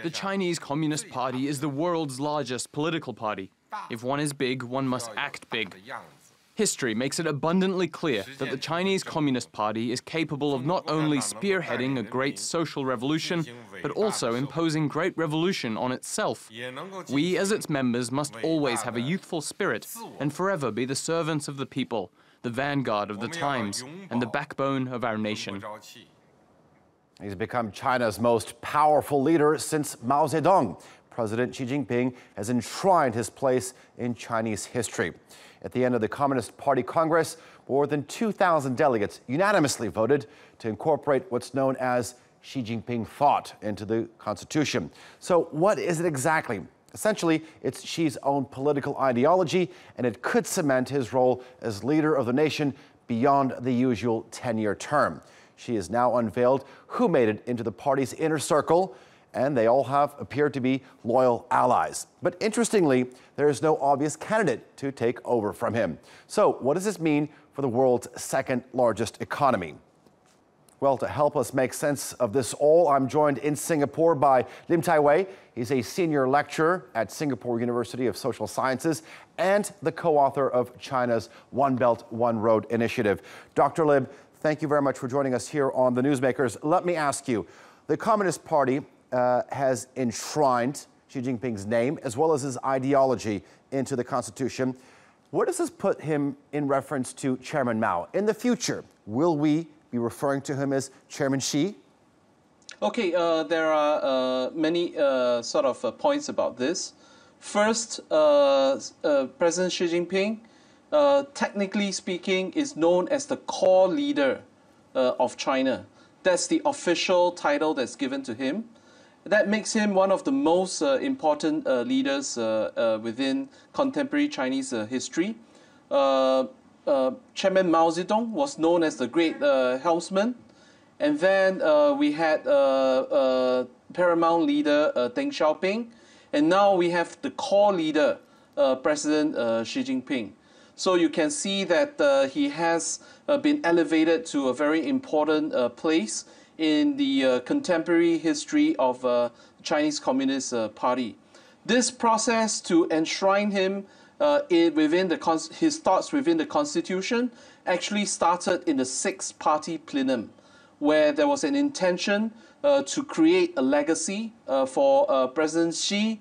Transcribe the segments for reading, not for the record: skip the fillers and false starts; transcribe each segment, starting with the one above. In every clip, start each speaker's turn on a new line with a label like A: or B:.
A: The Chinese Communist Party is the world's largest political party. If one is big, one must act big. History makes it abundantly clear that the Chinese Communist Party is capable of not only spearheading a great social revolution, but also imposing great revolution on itself. We, as its members, must always have a youthful spirit and forever be the servants of the people, the vanguard of the times, and the backbone of our nation.
B: He's become China's most powerful leader since Mao Zedong. President Xi Jinping has enshrined his place in Chinese history. At the end of the Communist Party Congress, more than 2,000 delegates unanimously voted to incorporate what's known as Xi Jinping Thought into the Constitution. So what is it exactly? Essentially, it's Xi's own political ideology, and it could cement his role as leader of the nation beyond the usual 10-year term. Xi has now unveiled who made it into the party's inner circle, and they all have appeared to be loyal allies. But interestingly, there is no obvious candidate to take over from him. So what does this mean for the world's second largest economy? Well, to help us make sense of this all, I'm joined in Singapore by Lim Tai Wei. He's a senior lecturer at Singapore University of Social Sciences and the co-author of China's One Belt, One Road initiative. Dr. Lim, thank you very much for joining us here on the Newsmakers. Let me ask you, the Communist Party has enshrined Xi Jinping's name as well as his ideology into the Constitution. Where does this put him in reference to Chairman Mao? In the future, will we be referring to him as Chairman Xi?
C: Okay, there are many sort of points about this. First, President Xi Jinping, technically speaking, is known as the core leader of China. That's the official title that's given to him. That makes him one of the most important leaders within contemporary Chinese history. Chairman Mao Zedong was known as the great helmsman. And then we had paramount leader Deng Xiaoping. And now we have the core leader, President Xi Jinping. So you can see that he has been elevated to a very important place in the contemporary history of the Chinese Communist Party. This process to enshrine him within his thoughts within the Constitution actually started in the Sixth Party Plenum, where there was an intention to create a legacy for President Xi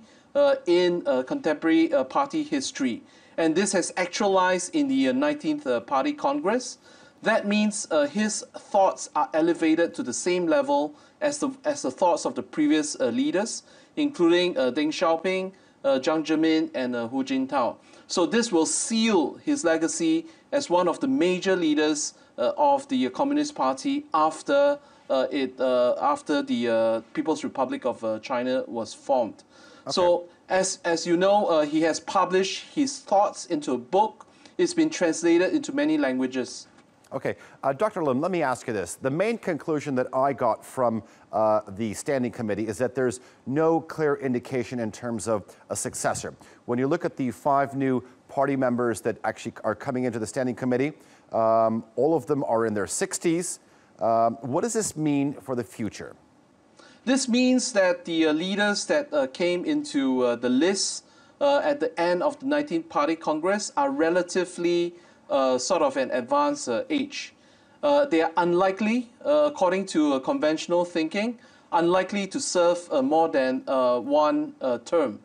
C: in contemporary party history. And this has actualized in the 19th Party Congress. That means his thoughts are elevated to the same level as the thoughts of the previous leaders, including Deng Xiaoping, Jiang Zemin, and Hu Jintao. So this will seal his legacy as one of the major leaders of the Communist Party after the People's Republic of China was formed. Okay. So as you know, he has published his thoughts into a book. It's been translated into many languages.
B: Okay, Dr. Lim, let me ask you this. The main conclusion that I got from the Standing Committee is that there's no clear indication in terms of a successor. When you look at the 5 new party members that actually are coming into the Standing Committee, all of them are in their 60s. What does this mean for the future?
C: This means that the leaders that came into the list at the end of the 19th Party Congress are relatively sort of an advanced age. They are unlikely, according to conventional thinking, unlikely to serve more than one term.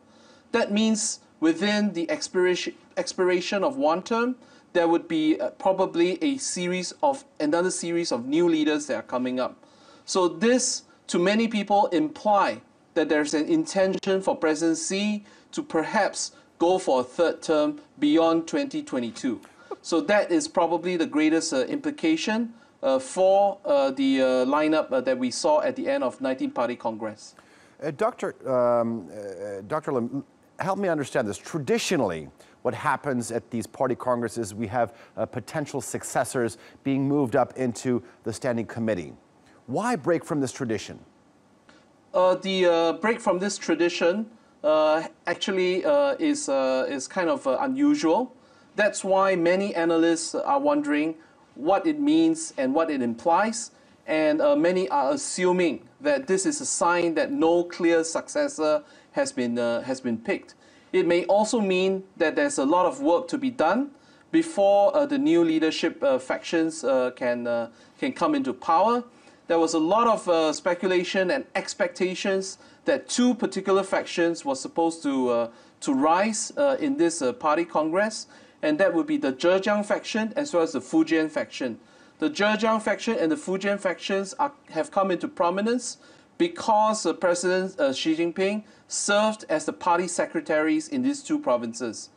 C: That means within the expiration of one term, there would be probably another series of new leaders that are coming up. So this, to many people, imply that there's an intention for President Xi to perhaps go for a third term beyond 2022. So that is probably the greatest implication for the lineup that we saw at the end of 19th Party Congress.
B: Dr. Lim, help me understand this. Traditionally, what happens at these party congresses, we have potential successors being moved up into the Standing Committee. Why break from this tradition?
C: The break from this tradition actually is kind of unusual. That's why many analysts are wondering what it means and what it implies. and many are assuming that this is a sign that no clear successor has been picked. It may also mean that there's a lot of work to be done before the new leadership factions can come into power. There was a lot of speculation and expectations that two particular factions were supposed to rise in this party congress, and that would be the Zhejiang faction as well as the Fujian faction. The Zhejiang faction and the Fujian factions have come into prominence because President Xi Jinping served as the party secretaries in these two provinces.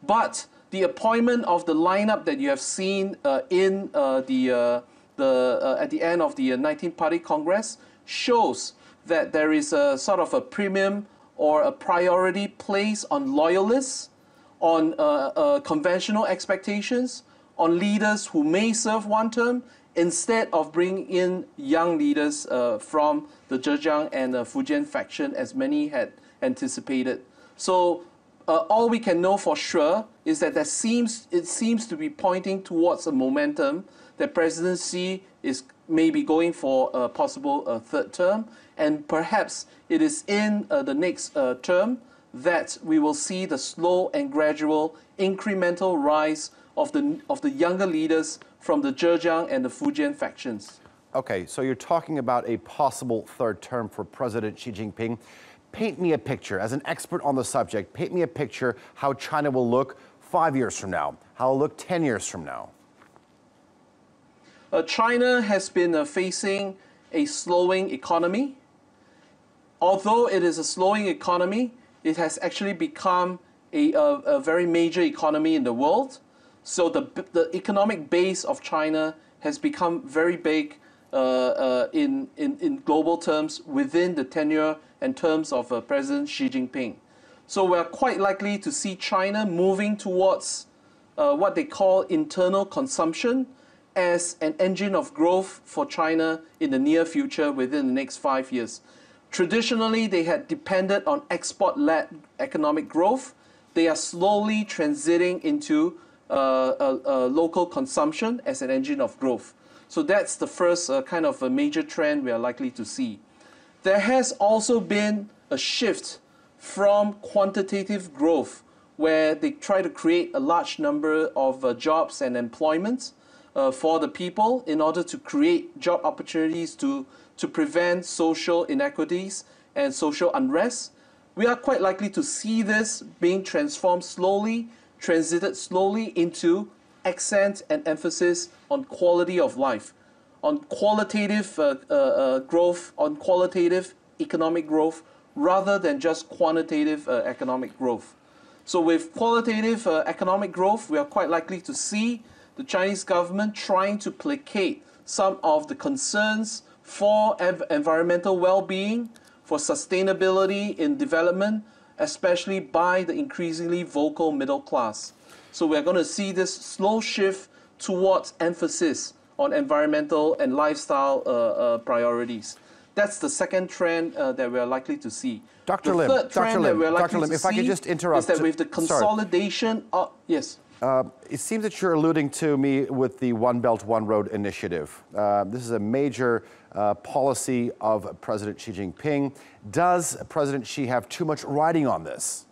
C: But the appointment of the lineup that you have seen at the end of the 19th Party Congress shows that there is a sort of a premium or a priority placed on loyalists, on conventional expectations, on leaders who may serve one term, instead of bringing in young leaders from the Zhejiang and Fujian faction, as many had anticipated. So all we can know for sure is that it seems to be pointing towards a momentum that President Xi is maybe going for a possible third term, and perhaps it is in the next term that we will see the slow and gradual incremental rise of the younger leaders from the Zhejiang and the Fujian factions.
B: Okay, so you're talking about a possible third term for President Xi Jinping. Paint me a picture, as an expert on the subject, paint me a picture how China will look 5 years from now, how it'll look 10 years from now.
C: China has been facing a slowing economy. Although it is a slowing economy, it has actually become a very major economy in the world. So the economic base of China has become very big in global terms within the tenure and terms of President Xi Jinping. So we're quite likely to see China moving towards what they call internal consumption as an engine of growth for China in the near future within the next 5 years. Traditionally, they had depended on export-led economic growth. They are slowly transiting into local consumption as an engine of growth. So that's the first kind of a major trend we are likely to see. There has also been a shift from quantitative growth, where they try to create a large number of jobs and employment for the people in order to create job opportunities to prevent social inequities and social unrest. We are quite likely to see this being transformed slowly, transited slowly into accent and emphasis on quality of life, on qualitative growth, on qualitative economic growth, rather than just quantitative economic growth. So with qualitative economic growth, we are quite likely to see the Chinese government trying to placate some of the concerns for environmental well-being, for sustainability in development, especially by the increasingly vocal middle class. So we're going to see this slow shift towards emphasis on environmental and lifestyle priorities. That's the second trend that we're likely to see.
B: Dr. Lim, if I could just interrupt.
C: Is that with the consolidation of, yes.
B: It seems that you're alluding to me with the One Belt, One Road initiative. This is a major policy of President Xi Jinping. Does President Xi have too much riding on this?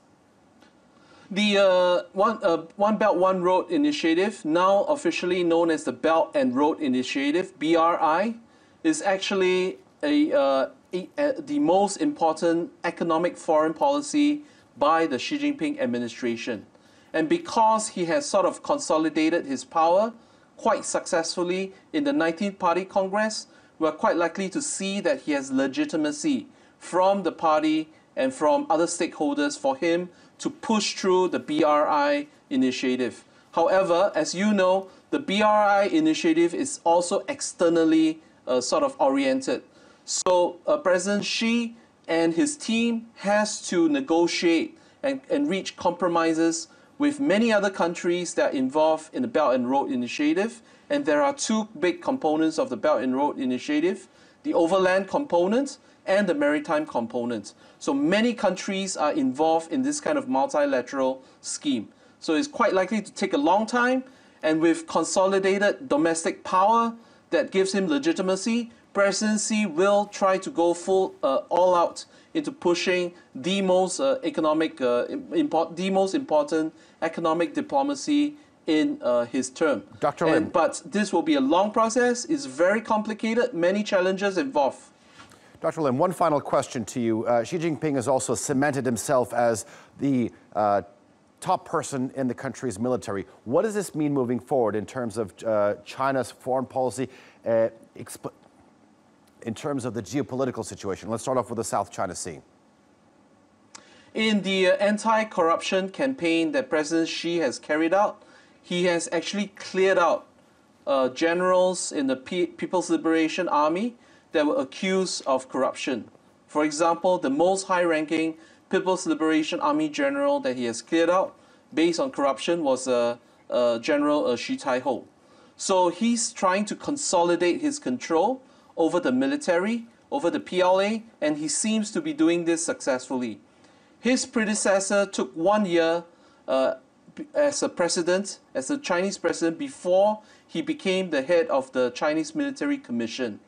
C: The One Belt, One Road initiative, now officially known as the Belt and Road Initiative, BRI, is actually the most important economic foreign policy by the Xi Jinping administration. And because he has sort of consolidated his power quite successfully in the 19th Party Congress, we're quite likely to see that he has legitimacy from the party and from other stakeholders for him to push through the BRI initiative. However, as you know, the BRI initiative is also externally sort of oriented. So President Xi and his team has to negotiate and reach compromises with many other countries that are involved in the Belt and Road Initiative. And there are two big components of the Belt and Road Initiative, the overland component and the maritime component. So many countries are involved in this kind of multilateral scheme. So it's quite likely to take a long time, and with consolidated domestic power that gives him legitimacy, President Xi will try to go all out into pushing the most important economic diplomacy in his term.
B: Dr. Lim.
C: But this will be a long process. It's very complicated, many challenges involved.
B: Dr. Lim, one final question to you. Xi Jinping has also cemented himself as the top person in the country's military. What does this mean moving forward in terms of China's foreign policy, in terms of the geopolitical situation? Let's start off with the South China Sea.
C: In the anti-corruption campaign that President Xi has carried out, he has actually cleared out generals in the People's Liberation Army that were accused of corruption. For example, the most high-ranking People's Liberation Army general that he has cleared out based on corruption was General Shi Tai-ho. So he's trying to consolidate his control over the military, over the PLA, and he seems to be doing this successfully. His predecessor took 1 year as a president, as a Chinese president, before he became the head of the Chinese Military Commission.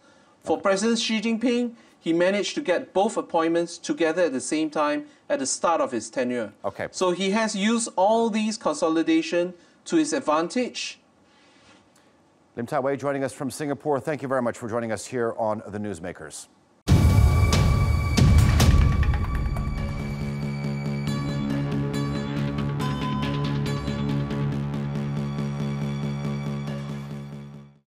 C: For President Xi Jinping, he managed to get both appointments together at the same time at the start of his tenure.
B: Okay.
C: So he has used all these consolidation to his advantage.
B: Lim Tai-wei joining us from Singapore. Thank you very much for joining us here on the Newsmakers.